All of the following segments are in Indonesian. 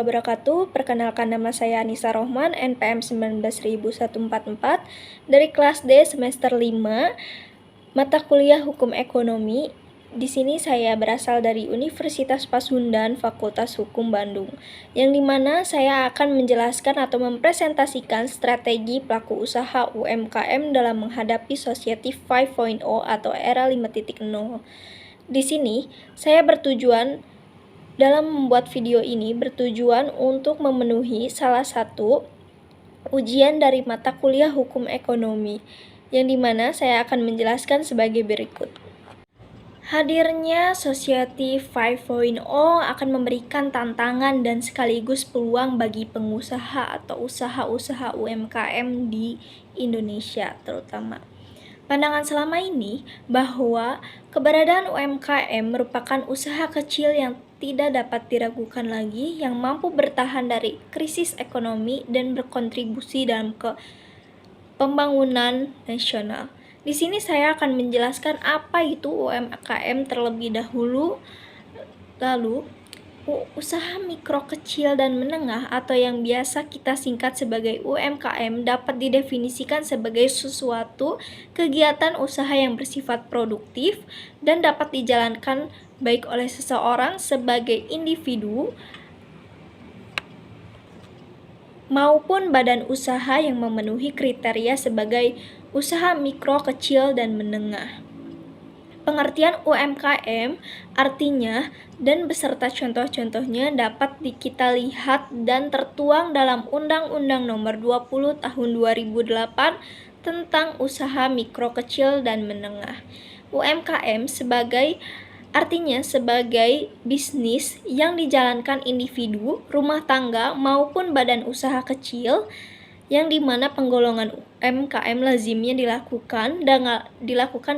wabarakatuh. Perkenalkan, nama saya Anissa Rohman, NPM 19144 dari kelas D semester 5, mata kuliah Hukum Ekonomi. Di sini saya berasal dari Universitas Pasundan, Fakultas Hukum Bandung, yang dimana saya akan menjelaskan atau mempresentasikan strategi pelaku usaha UMKM dalam menghadapi Society 5.0 atau era 5.0. Di sini saya dalam membuat video ini bertujuan untuk memenuhi salah satu ujian dari mata kuliah Hukum Ekonomi, yang dimana saya akan menjelaskan sebagai berikut. Hadirnya Society 5.0 akan memberikan tantangan dan sekaligus peluang bagi pengusaha atau usaha-usaha UMKM di Indonesia terutama. Pandangan selama ini bahwa keberadaan UMKM merupakan usaha kecil yang tidak dapat diragukan lagi, yang mampu bertahan dari krisis ekonomi dan berkontribusi dalam pembangunan nasional. Di sini saya akan menjelaskan apa itu UMKM terlebih dahulu. Lalu, usaha mikro, kecil, dan menengah atau yang biasa kita singkat sebagai UMKM dapat didefinisikan sebagai suatu kegiatan usaha yang bersifat produktif dan dapat dijalankan baik oleh seseorang sebagai individu maupun badan usaha yang memenuhi kriteria sebagai usaha mikro, kecil, dan menengah. Pengertian UMKM artinya dan beserta contoh-contohnya dapat kita lihat dan tertuang dalam Undang-Undang Nomor 20 Tahun 2008 tentang usaha mikro, kecil, dan menengah. UMKM artinya sebagai bisnis yang dijalankan individu, rumah tangga, maupun badan usaha kecil, yang dimana penggolongan UMKM lazimnya dilakukan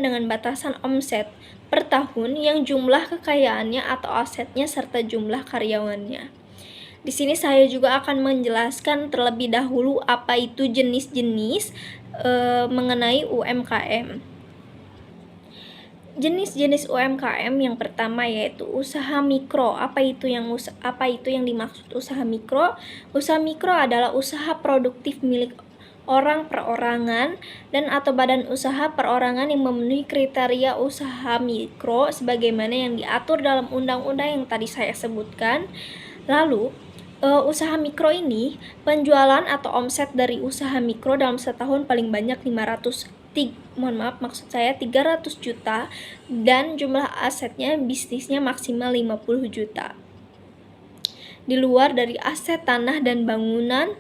dengan batasan omset per tahun yang jumlah kekayaannya atau asetnya serta jumlah karyawannya. Di sini saya juga akan menjelaskan terlebih dahulu apa itu jenis-jenis mengenai UMKM. Jenis-jenis UMKM yang pertama yaitu usaha mikro. Apa itu yang dimaksud usaha mikro? Usaha mikro adalah usaha produktif milik orang perorangan dan atau badan usaha perorangan yang memenuhi kriteria usaha mikro sebagaimana yang diatur dalam undang-undang yang tadi saya sebutkan. Lalu, usaha mikro ini penjualan atau omset dari usaha mikro dalam setahun paling banyak 300 juta dan jumlah asetnya bisnisnya maksimal 50 juta. Di luar dari aset tanah dan bangunan,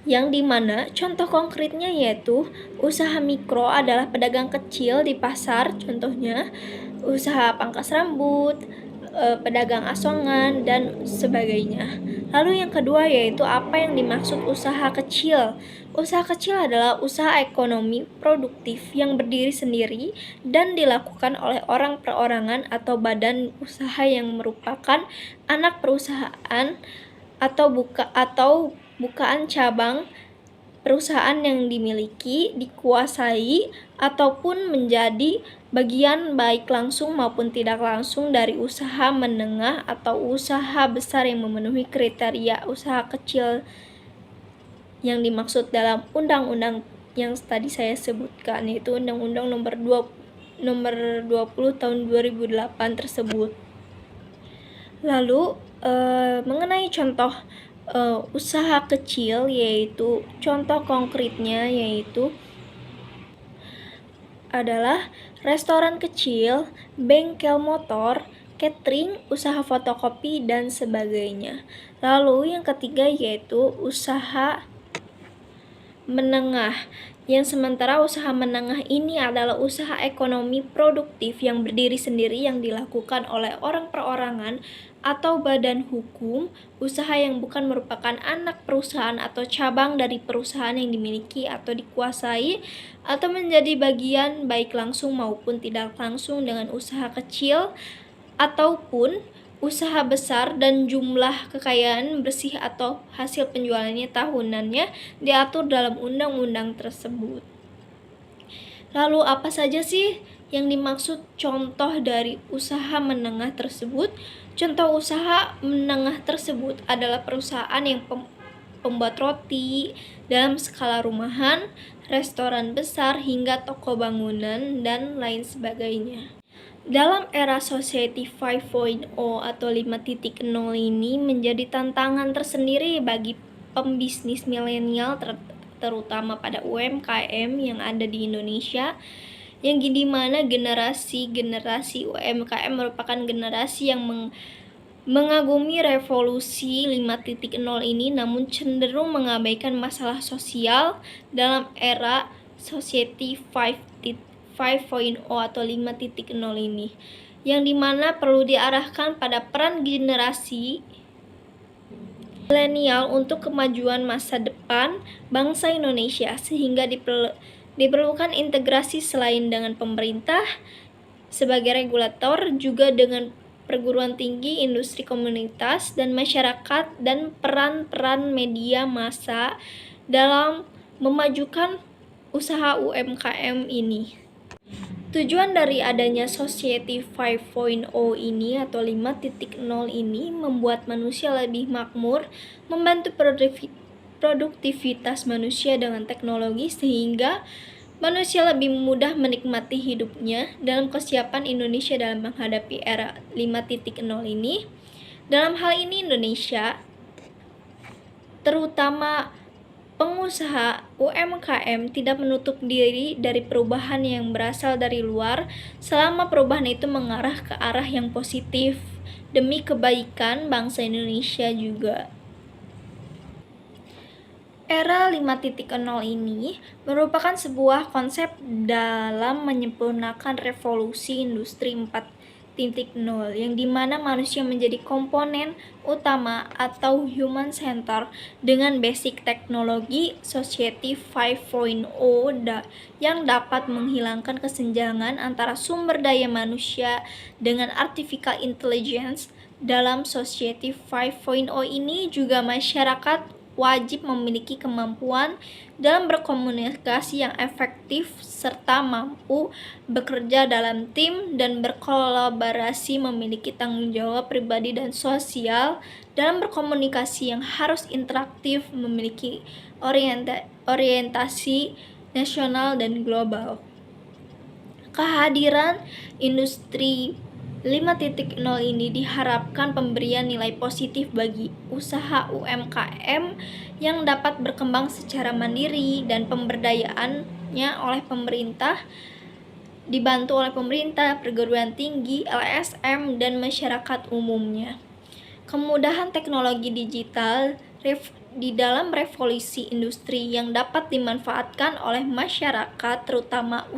yang dimana contoh konkretnya yaitu usaha mikro adalah pedagang kecil di pasar, contohnya usaha pangkas rambut, pedagang asongan, dan sebagainya. Lalu yang kedua yaitu apa yang dimaksud usaha kecil. Usaha kecil adalah usaha ekonomi produktif yang berdiri sendiri dan dilakukan oleh orang perorangan atau badan usaha yang merupakan anak perusahaan atau bukaan cabang perusahaan yang dimiliki, dikuasai, ataupun menjadi bagian baik langsung maupun tidak langsung dari usaha menengah atau usaha besar yang memenuhi kriteria usaha kecil yang dimaksud dalam undang-undang yang tadi saya sebutkan, yaitu Undang-Undang Nomor 20 Tahun 2008 tersebut. Lalu mengenai contoh usaha kecil, yaitu contoh konkretnya yaitu adalah restoran kecil, bengkel motor, catering, usaha fotokopi, dan sebagainya. Lalu yang ketiga yaitu usaha menengah, yang sementara usaha menengah ini adalah usaha ekonomi produktif yang berdiri sendiri yang dilakukan oleh orang perorangan atau badan hukum, usaha yang bukan merupakan anak perusahaan atau cabang dari perusahaan yang dimiliki atau dikuasai atau menjadi bagian baik langsung maupun tidak langsung dengan usaha kecil ataupun usaha besar dan jumlah kekayaan bersih atau hasil penjualannya tahunannya diatur dalam undang-undang tersebut. Lalu apa saja sih yang dimaksud contoh dari usaha menengah tersebut? Contoh usaha menengah tersebut adalah perusahaan yang pembuat roti dalam skala rumahan, restoran besar, hingga toko bangunan, dan lain sebagainya. Dalam era Society 5.0 atau 5.0 ini menjadi tantangan tersendiri bagi pembisnis milenial terutama pada UMKM yang ada di Indonesia, yang di mana generasi UMKM merupakan generasi yang mengagumi revolusi 5.0 ini, namun cenderung mengabaikan masalah sosial dalam era Society 5.0 atau 5.0 ini, yang dimana perlu diarahkan pada peran generasi milenial untuk kemajuan masa depan bangsa Indonesia, sehingga diperlukan integrasi selain dengan pemerintah sebagai regulator, juga dengan perguruan tinggi, industri, komunitas, dan masyarakat, dan peran-peran media massa dalam memajukan usaha UMKM ini. Tujuan dari adanya Society 5.0 ini atau 5.0 ini membuat manusia lebih makmur, membantu produktivitas manusia dengan teknologi sehingga manusia lebih mudah menikmati hidupnya. Dalam kesiapan Indonesia dalam menghadapi era 5.0 ini, dalam hal ini Indonesia, terutama pengusaha UMKM, tidak menutup diri dari perubahan yang berasal dari luar selama perubahan itu mengarah ke arah yang positif demi kebaikan bangsa Indonesia juga. Era 5.0 ini merupakan sebuah konsep dalam menyempurnakan revolusi industri 4.0 yang dimana manusia menjadi komponen utama atau human center dengan basic teknologi Society 5.0 yang dapat menghilangkan kesenjangan antara sumber daya manusia dengan artificial intelligence. Dalam Society 5.0 ini juga masyarakat wajib memiliki kemampuan dalam berkomunikasi yang efektif serta mampu bekerja dalam tim dan berkolaborasi, memiliki tanggung jawab pribadi dan sosial dalam berkomunikasi yang harus interaktif, memiliki orientasi nasional dan global. Kehadiran industri 5.0 ini diharapkan pemberian nilai positif bagi usaha UMKM yang dapat berkembang secara mandiri dan pemberdayaannya oleh pemerintah, dibantu oleh pemerintah, perguruan tinggi, LSM, dan masyarakat umumnya. Kemudahan teknologi digital di dalam revolusi industri yang dapat dimanfaatkan oleh masyarakat, terutama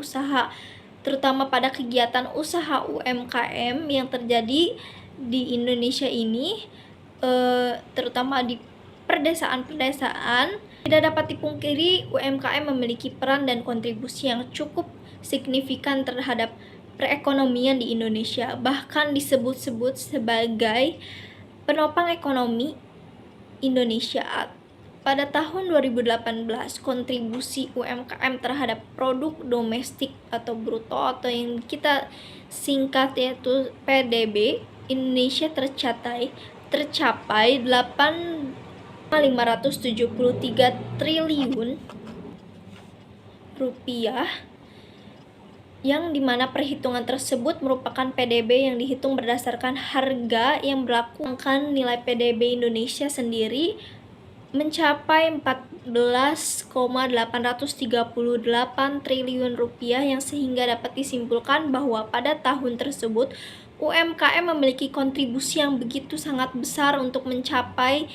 pada kegiatan usaha UMKM yang terjadi di Indonesia ini, terutama di pedesaan-pedesaan. Tidak dapat dipungkiri UMKM memiliki peran dan kontribusi yang cukup signifikan terhadap perekonomian di Indonesia, bahkan disebut-sebut sebagai penopang ekonomi Indonesia. Pada tahun 2018, kontribusi UMKM terhadap produk domestik atau bruto atau yang kita singkat yaitu PDB Indonesia tercapai 8,573 triliun rupiah, yang dimana perhitungan tersebut merupakan PDB yang dihitung berdasarkan harga yang berlaku. Nilai PDB Indonesia sendiri mencapai 14,838 triliun rupiah, yang sehingga dapat disimpulkan bahwa pada tahun tersebut UMKM memiliki kontribusi yang begitu sangat besar untuk mencapai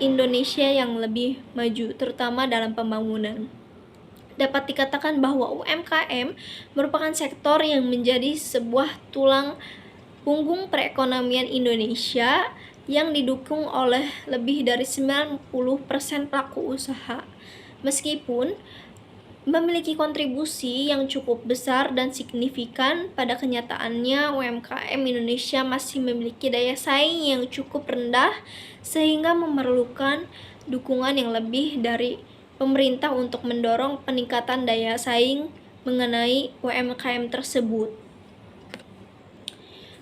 Indonesia yang lebih maju, terutama dalam pembangunan. Dapat dikatakan bahwa UMKM merupakan sektor yang menjadi sebuah tulang punggung perekonomian Indonesia yang didukung oleh lebih dari 90% pelaku usaha. Meskipun memiliki kontribusi yang cukup besar dan signifikan, pada kenyataannya UMKM Indonesia masih memiliki daya saing yang cukup rendah sehingga memerlukan dukungan yang lebih dari pemerintah untuk mendorong peningkatan daya saing mengenai UMKM tersebut.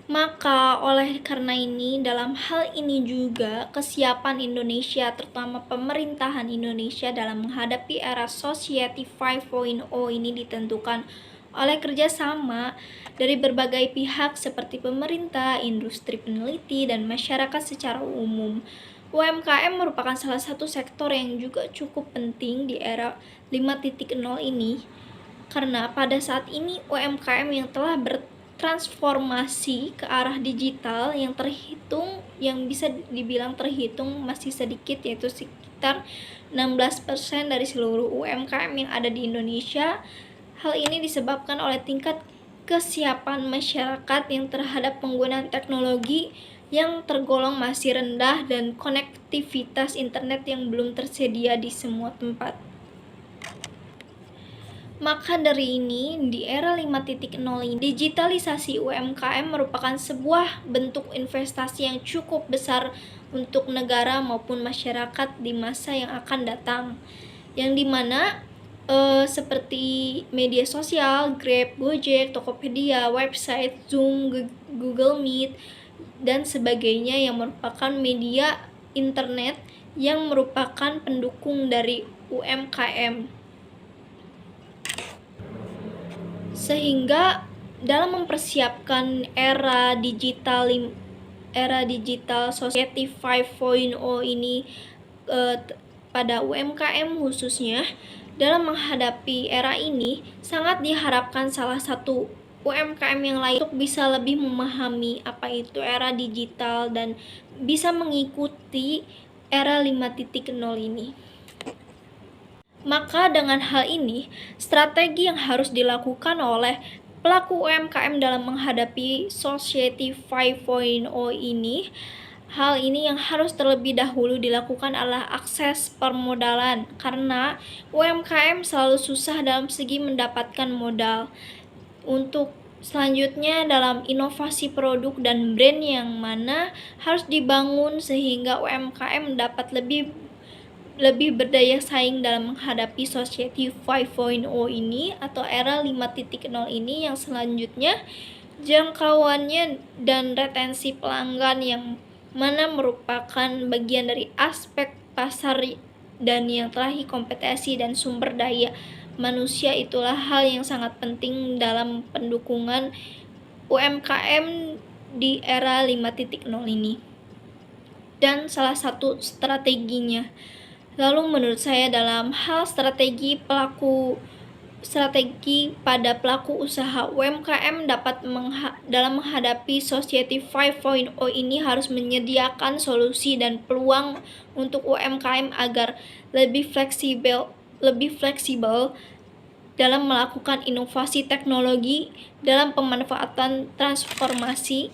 Maka oleh karena ini, dalam hal ini juga kesiapan Indonesia, terutama pemerintahan Indonesia dalam menghadapi era Society 5.0 ini ditentukan oleh kerjasama dari berbagai pihak seperti pemerintah, industri peneliti, dan masyarakat secara umum. UMKM merupakan salah satu sektor yang juga cukup penting di era 5.0 ini, karena pada saat ini UMKM yang telah bertransformasi ke arah digital yang bisa dibilang terhitung masih sedikit, yaitu sekitar 16% dari seluruh UMKM yang ada di Indonesia. Hal ini disebabkan oleh tingkat kesiapan masyarakat yang terhadap penggunaan teknologi yang tergolong masih rendah dan konektivitas internet yang belum tersedia di semua tempat. Maka dari ini, di era 5.0 ini, digitalisasi UMKM merupakan sebuah bentuk investasi yang cukup besar untuk negara maupun masyarakat di masa yang akan datang. Yang dimana seperti media sosial, Grab, Gojek, Tokopedia, website, Zoom, Google Meet, dan sebagainya yang merupakan media internet yang merupakan pendukung dari UMKM. Sehingga dalam mempersiapkan era digital Society 5.0 ini pada UMKM khususnya, dalam menghadapi era ini sangat diharapkan salah satu UMKM yang lain untuk bisa lebih memahami apa itu era digital dan bisa mengikuti era 5.0 ini. Maka dengan hal ini, strategi yang harus dilakukan oleh pelaku UMKM dalam menghadapi Society 5.0 ini, hal ini yang harus terlebih dahulu dilakukan adalah akses permodalan, karena UMKM selalu susah dalam segi mendapatkan modal. Untuk selanjutnya, dalam inovasi produk dan brand yang mana harus dibangun sehingga UMKM dapat lebih berdaya saing dalam menghadapi Society 5.0 ini atau era 5.0 ini, yang selanjutnya jangkauannya dan retensi pelanggan yang mana merupakan bagian dari aspek pasar dan yang terakhir kompetisi dan sumber daya manusia itulah hal yang sangat penting dalam pendukungan UMKM di era 5.0 ini. Dan salah satu strateginya, lalu menurut saya dalam hal strategi pada pelaku usaha UMKM dalam menghadapi Society 5.0 ini harus menyediakan solusi dan peluang untuk UMKM agar lebih fleksibel dalam melakukan inovasi teknologi dalam pemanfaatan transformasi,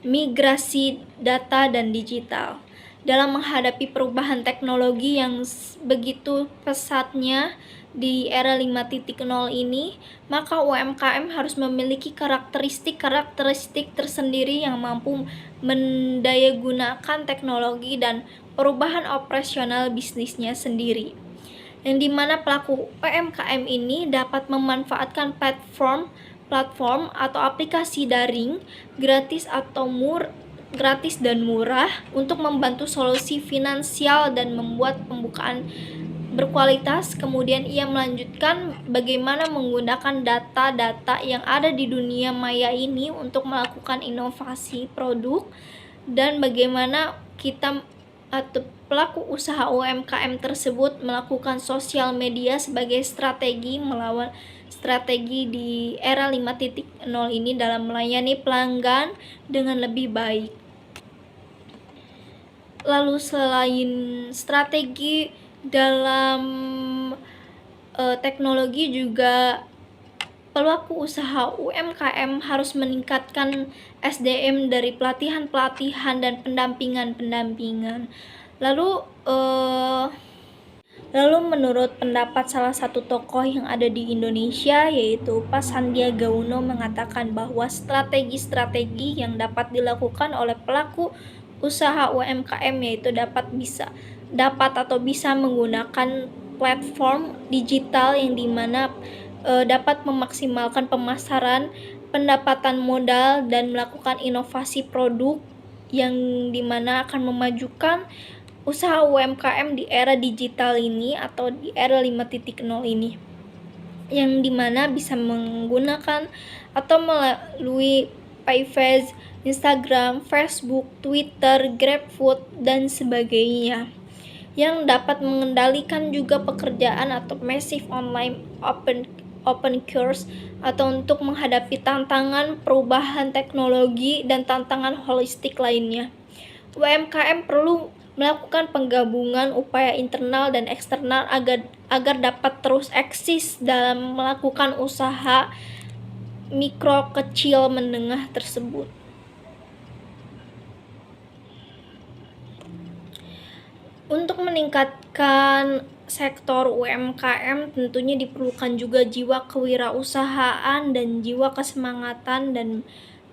migrasi data dan digital. Dalam menghadapi perubahan teknologi yang begitu pesatnya di era 5.0 ini, maka UMKM harus memiliki karakteristik tersendiri yang mampu mendayagunakan teknologi dan perubahan operasional bisnisnya sendiri. Yang dimana pelaku UMKM ini dapat memanfaatkan platform atau aplikasi daring gratis dan murah untuk membantu solusi finansial dan membuat pembukaan berkualitas. Kemudian ia melanjutkan bagaimana menggunakan data-data yang ada di dunia maya ini untuk melakukan inovasi produk, dan bagaimana kita atau pelaku usaha UMKM tersebut melakukan sosial media sebagai strategi di era 5.0 ini dalam melayani pelanggan dengan lebih baik. Lalu selain strategi dalam teknologi, juga pelaku usaha UMKM harus meningkatkan SDM dari pelatihan dan pendampingan. Lalu menurut pendapat salah satu tokoh yang ada di Indonesia, yaitu Pak Sandiaga Uno, mengatakan bahwa strategi yang dapat dilakukan oleh pelaku usaha UMKM yaitu bisa menggunakan platform digital yang dimana dapat memaksimalkan pemasaran, pendapatan modal, dan melakukan inovasi produk yang dimana akan memajukan usaha UMKM di era digital ini atau di era 5.0 ini, yang dimana bisa menggunakan atau melalui Payface, Instagram, Facebook, Twitter, GrabFood, dan sebagainya, yang dapat mengendalikan juga pekerjaan atau massive online open course atau untuk menghadapi tantangan perubahan teknologi dan tantangan holistik lainnya. UMKM perlu melakukan penggabungan upaya internal dan eksternal agar dapat terus eksis dalam melakukan usaha mikro, kecil, menengah tersebut. Untuk meningkatkan sektor UMKM tentunya diperlukan juga jiwa kewirausahaan dan jiwa kesemangatan dan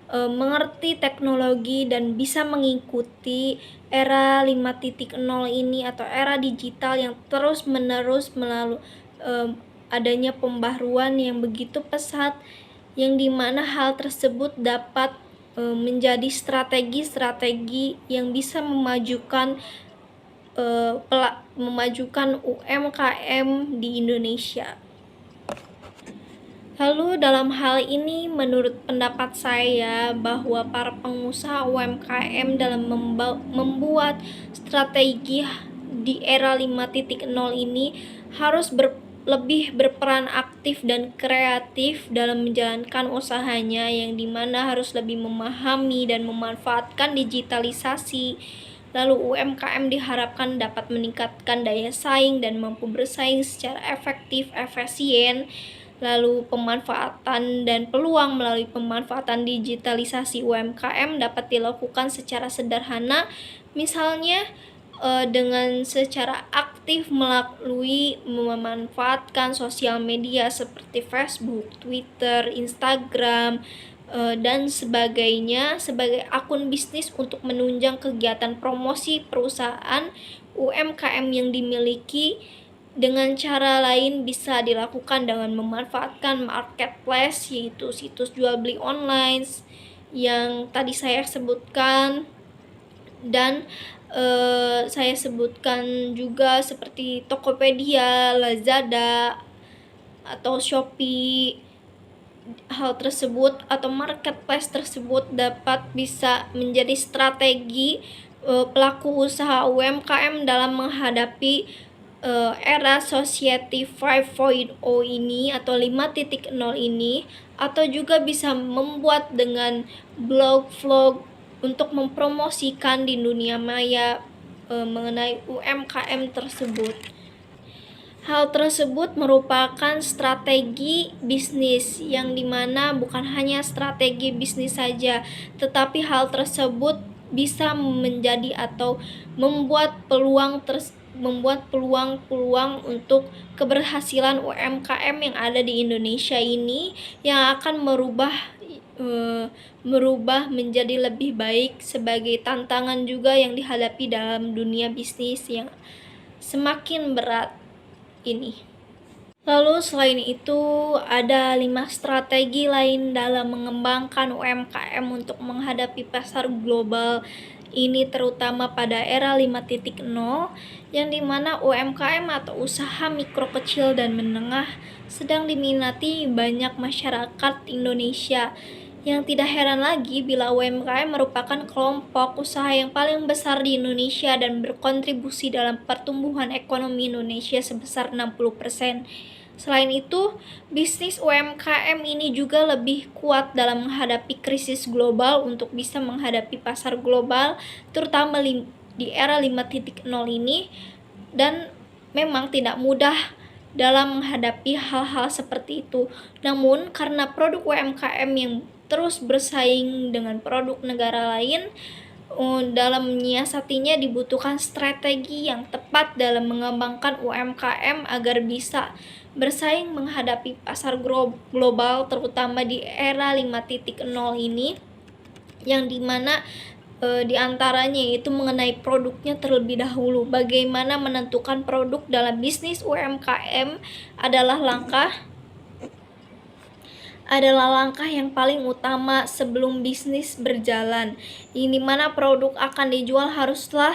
mengerti teknologi dan bisa mengikuti era 5.0 ini atau era digital yang terus-menerus melalui adanya pembaruan yang begitu pesat, yang dimana hal tersebut dapat menjadi strategi-strategi yang bisa memajukan UMKM di Indonesia. Lalu dalam hal ini menurut pendapat saya bahwa para pengusaha UMKM dalam membuat strategi di era 5.0 ini harus lebih berperan aktif dan kreatif dalam menjalankan usahanya, yang dimana harus lebih memahami dan memanfaatkan digitalisasi. Lalu UMKM diharapkan dapat meningkatkan daya saing dan mampu bersaing secara efektif, efisien. Lalu pemanfaatan dan peluang melalui pemanfaatan digitalisasi UMKM dapat dilakukan secara sederhana, misalnya dengan secara aktif melalui memanfaatkan sosial media seperti Facebook, Twitter, Instagram, dan sebagainya sebagai akun bisnis untuk menunjang kegiatan promosi perusahaan UMKM yang dimiliki. Dengan cara lain bisa dilakukan dengan memanfaatkan marketplace, yaitu situs jual beli online yang tadi saya sebutkan, dan saya sebutkan juga seperti Tokopedia, Lazada, atau Shopee. Hal tersebut atau marketplace tersebut dapat bisa menjadi strategi pelaku usaha UMKM dalam menghadapi era Society 5.0 ini atau 5.0 ini, atau juga bisa membuat dengan blog, vlog untuk mempromosikan di dunia maya mengenai UMKM tersebut. Hal tersebut merupakan strategi bisnis yang dimana bukan hanya strategi bisnis saja, tetapi hal tersebut bisa menjadi atau membuat peluang untuk keberhasilan UMKM yang ada di Indonesia ini, yang akan merubah menjadi lebih baik sebagai tantangan juga yang dihadapi dalam dunia bisnis yang semakin berat ini. Lalu selain itu ada 5 strategi lain dalam mengembangkan UMKM untuk menghadapi pasar global ini, terutama pada era 5.0, yang dimana UMKM atau usaha mikro, kecil, dan menengah sedang diminati banyak masyarakat Indonesia. Yang tidak heran lagi bila UMKM merupakan kelompok usaha yang paling besar di Indonesia dan berkontribusi dalam pertumbuhan ekonomi Indonesia sebesar 60%. Selain itu, bisnis UMKM ini juga lebih kuat dalam menghadapi krisis global untuk bisa menghadapi pasar global, terutama di era 5.0 ini, dan memang tidak mudah dalam menghadapi hal-hal seperti itu. Namun, karena produk UMKM yang terus bersaing dengan produk negara lain, dalam menyiasatinya dibutuhkan strategi yang tepat dalam mengembangkan UMKM agar bisa bersaing menghadapi pasar global, terutama di era 5.0 ini, yang dimana diantaranya yaitu mengenai produknya terlebih dahulu. Bagaimana menentukan produk dalam bisnis UMKM adalah langkah adalah langkah yang paling utama sebelum bisnis berjalan. Ini mana produk akan dijual haruslah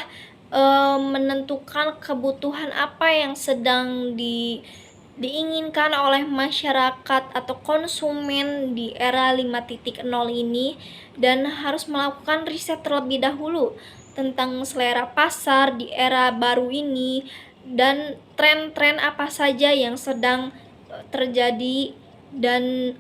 menentukan kebutuhan apa yang sedang diinginkan oleh masyarakat atau konsumen di era 5.0 ini, dan harus melakukan riset terlebih dahulu tentang selera pasar di era baru ini dan tren-tren apa saja yang sedang terjadi dan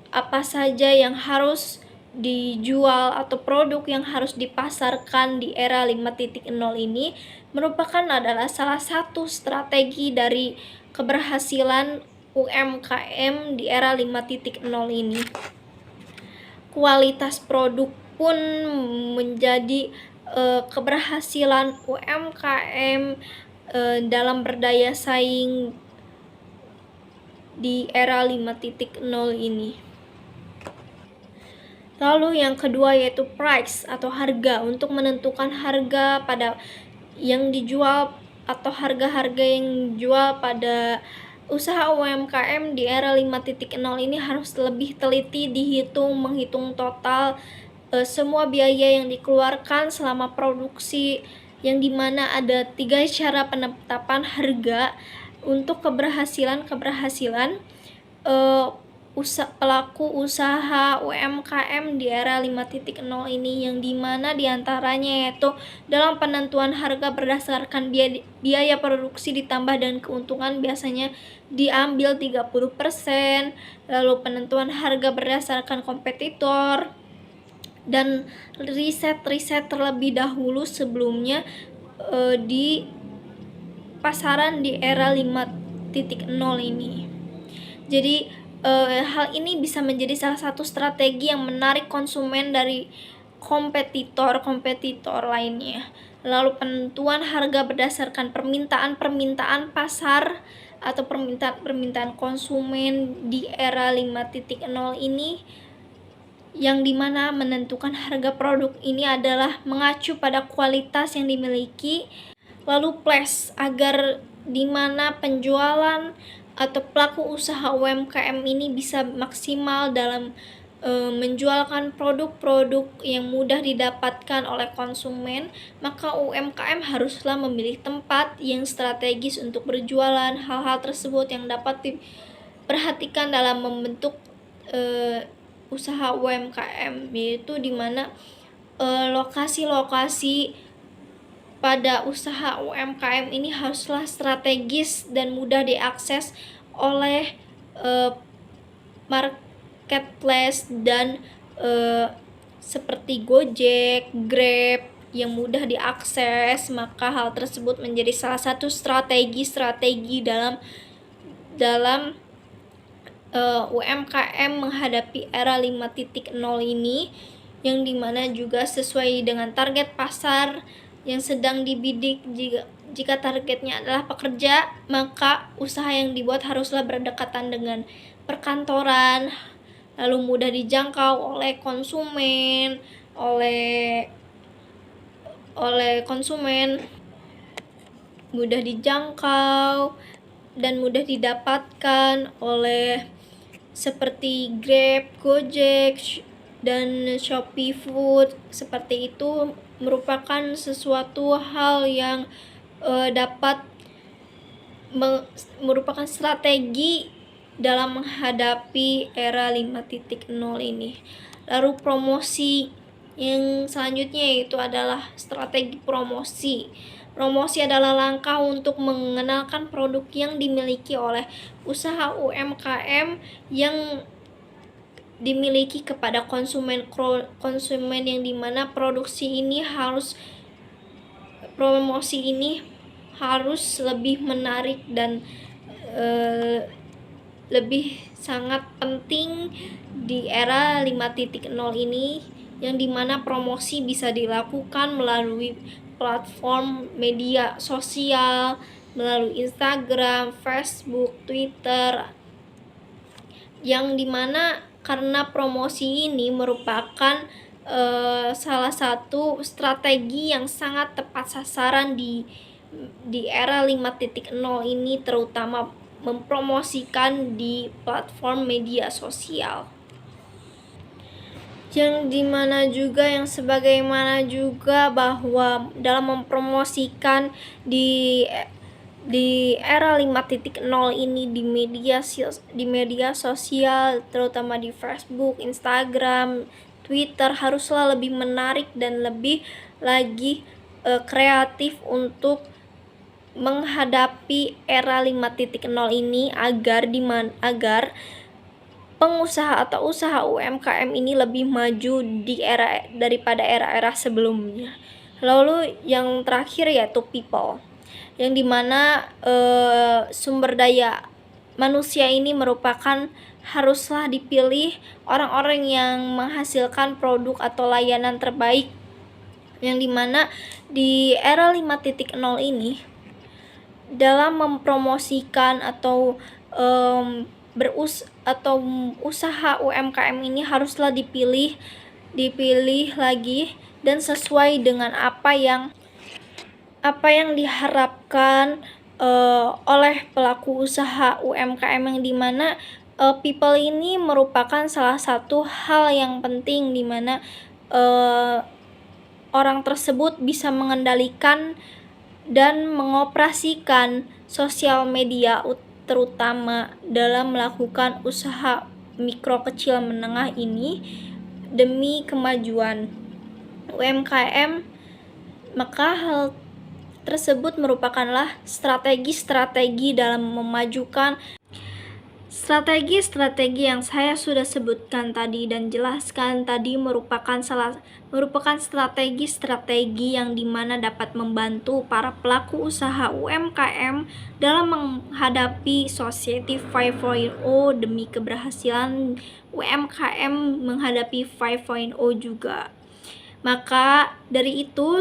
apa saja yang harus dijual atau produk yang harus dipasarkan di era 5.0 ini merupakan adalah salah satu strategi dari keberhasilan UMKM di era 5.0 ini. Kualitas produk pun menjadi keberhasilan UMKM dalam berdaya saing di era 5.0 ini. Lalu yang kedua yaitu price atau harga, untuk menentukan harga pada yang dijual atau harga-harga yang dijual pada usaha UMKM di era 5.0 ini harus lebih teliti menghitung total semua biaya yang dikeluarkan selama produksi, yang dimana ada 3 cara penetapan harga untuk keberhasilan pelaku usaha UMKM di era 5.0 ini, yang dimana diantaranya yaitu dalam penentuan harga berdasarkan biaya produksi ditambah dan keuntungan biasanya diambil 30%, lalu penentuan harga berdasarkan kompetitor, dan riset terlebih dahulu sebelumnya di pasaran di era 5.0 ini. Jadi hal ini bisa menjadi salah satu strategi yang menarik konsumen dari kompetitor lainnya. Lalu penentuan harga berdasarkan permintaan pasar atau permintaan konsumen di era 5.0 ini, yang dimana menentukan harga produk ini adalah mengacu pada kualitas yang dimiliki. Lalu place, agar dimana penjualan atau pelaku usaha UMKM ini bisa maksimal dalam menjualkan produk-produk yang mudah didapatkan oleh konsumen, maka UMKM haruslah memilih tempat yang strategis untuk berjualan. Hal-hal tersebut yang dapat diperhatikan dalam membentuk usaha UMKM, yaitu dimana lokasi-lokasi pada usaha UMKM ini haruslah strategis dan mudah diakses oleh marketplace dan seperti Gojek, Grab yang mudah diakses. Maka hal tersebut menjadi salah satu strategi dalam UMKM menghadapi era 5.0 ini, yang dimana juga sesuai dengan target pasar yang sedang dibidik. Jika targetnya adalah pekerja, maka usaha yang dibuat haruslah berdekatan dengan perkantoran, lalu mudah dijangkau oleh konsumen, mudah dijangkau dan mudah didapatkan oleh seperti Grab, Gojek, dan Shopee Food. Seperti itu merupakan sesuatu hal yang merupakan strategi dalam menghadapi era 5.0 ini. Lalu promosi yang selanjutnya yaitu adalah strategi promosi. Promosi adalah langkah untuk mengenalkan produk yang dimiliki oleh usaha UMKM yang dimiliki kepada konsumen yang dimana promosi ini harus lebih menarik dan lebih sangat penting di era 5.0 ini, yang dimana promosi bisa dilakukan melalui platform media sosial, melalui Instagram, Facebook, Twitter, yang dimana karena promosi ini merupakan salah satu strategi yang sangat tepat sasaran di era 5.0 ini, terutama mempromosikan di platform media sosial. Yang dimana juga yang sebagaimana juga bahwa dalam mempromosikan di era 5.0 ini di media sosial, terutama di Facebook, Instagram, Twitter, haruslah lebih menarik dan lebih lagi kreatif untuk menghadapi era 5.0 ini agar pengusaha atau usaha UMKM ini lebih maju daripada era-era sebelumnya. Lalu yang terakhir yaitu people, yang dimana sumber daya manusia ini haruslah dipilih orang-orang yang menghasilkan produk atau layanan terbaik, yang dimana di era 5.0 ini dalam mempromosikan atau usaha UMKM ini haruslah dipilih lagi dan sesuai dengan apa yang diharapkan oleh pelaku usaha UMKM, yang dimana people ini merupakan salah satu hal yang penting, dimana orang tersebut bisa mengendalikan dan mengoperasikan sosial media, terutama dalam melakukan usaha mikro kecil menengah ini demi kemajuan UMKM. Maka hal tersebut merupakanlah strategi dalam memajukan strategi yang saya sudah sebutkan tadi dan jelaskan tadi merupakan strategi yang dimana dapat membantu para pelaku usaha UMKM dalam menghadapi Society 5.0 demi keberhasilan UMKM menghadapi 5.0 juga. Maka dari itu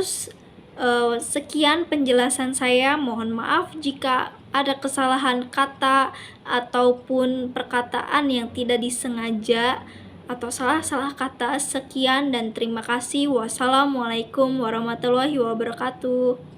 sekian penjelasan saya. Mohon maaf jika ada kesalahan kata ataupun perkataan yang tidak disengaja atau salah kata. Sekian dan terima kasih. Wassalamualaikum warahmatullahi wabarakatuh.